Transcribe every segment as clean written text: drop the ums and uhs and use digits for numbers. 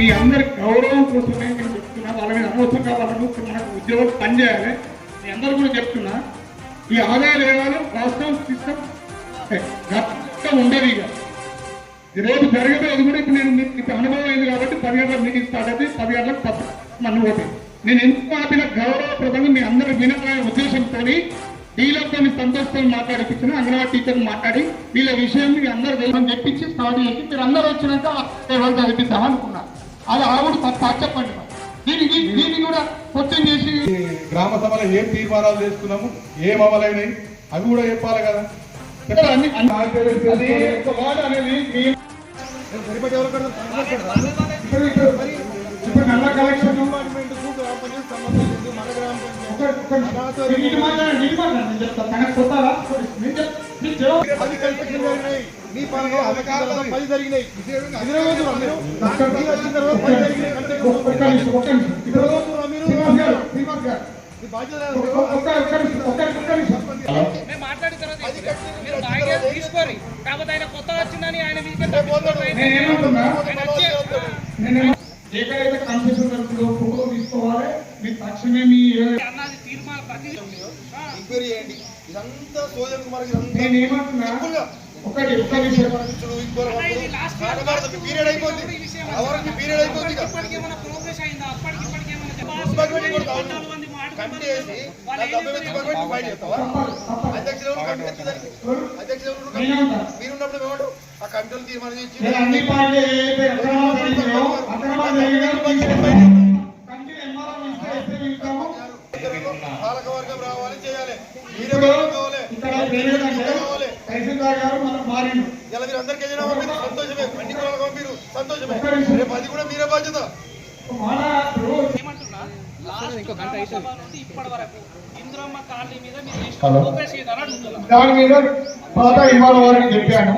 మీ అందరి గౌరవం కోసమే నేను చెప్తున్నా. వాళ్ళ మీద అనవసరంగా వాళ్ళను మనకు ఉద్యోగం పనిచేయాలి. మీ అందరూ కూడా చెప్తున్నా, ఈ ఆదాయ వ్యయాలు రాష్ట్రం సిస్టమ్ ఉండదు. ఇక రేపు జరగబోయేది కూడా ఇప్పుడు నేను మీకు అనుభవం అయింది కాబట్టి 10 గంటలకు మీటింగ్ స్టార్ట్ అయితే 10 గంటలకు మన్ను పోతాయి. నేను ఎందుకు ఆపిన గౌరవప్రదంగా మీ అందరూ వినాలనే ఉద్దేశంతో డీలర్తో సంతోషంతో మాట్లాడిపించిన అంగన్వాడీ టీచర్లు మాట్లాడి వీళ్ళ విషయం మీ అందరూ తెలియని చెప్పించి స్టార్ట్ చేసి మీరు అందరూ వచ్చినాక ఎవరు చదివిద్దాం అనుకున్నారు. అది ఆవిడ చెప్పండి. దీన్ని కూడా క్వశ్చన్ చేసి గ్రామ సభలో ఏం తీర్మానాలు చేసుకున్నాము, ఏం అమలైనవి అవి కూడా చెప్పాలి కదా. ఇప్పుడు నల్ల కలెక్షన్ తీసుకోరి కాకపోతే ఆయన కొత్త వచ్చిందని ఆయన ఎక్కడైతే కన్సెషన్ దొరుకుతుందో ఫోటో తీసుకోవాలి. మీరు తక్షణమే మీ ఎంక్వైరీ చేయండి. ఇదంతా సోజన్ కుమార్ నేను ఏమంటున్నా, ఒక్క విషయం పీరియడ్ అయిపోతుంది. పీరియడ్ అయిపోతుంది. మీరున్నప్పుడు ఏమంటారు ఆ కమిటీలు తీర్మానం చేసి పాలకవర్గం రావాలి, చేయాలి. ఇలా మీరు అందరికీ సంతోషమే, అన్ని కులాలకు పంపిరు సంతోషమే. రేపు అది కూడా మీరే బాధ్యత. దాని మీద పాత ఇవాళ వారిని చెప్పాను.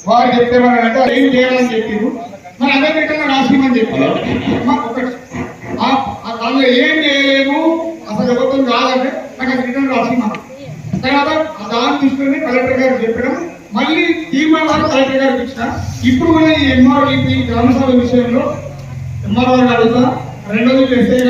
వారు చెప్పేవారంటే ఏం చేయాలని చెప్పారు. మరి అదే విధంగా రాసిమని చెప్పారు. అందులో ఏం చేయలేము అసలు ఎవరితో కాదంటే నాకు అది రిటర్న్ రాసిమని. తర్వాత దాన్ని తీసుకుని కలెక్టర్ గారు చెప్పడం, మళ్ళీ తీర్మానాలు కలెక్టర్ గారికి ఇచ్చిన. ఇప్పుడు కూడా ఈ ఎంఆర్ఓ గ్రామసభ విషయంలో ఎంఆర్ఓ గారు అడుగుతా, రెండోది ఎస్ఐ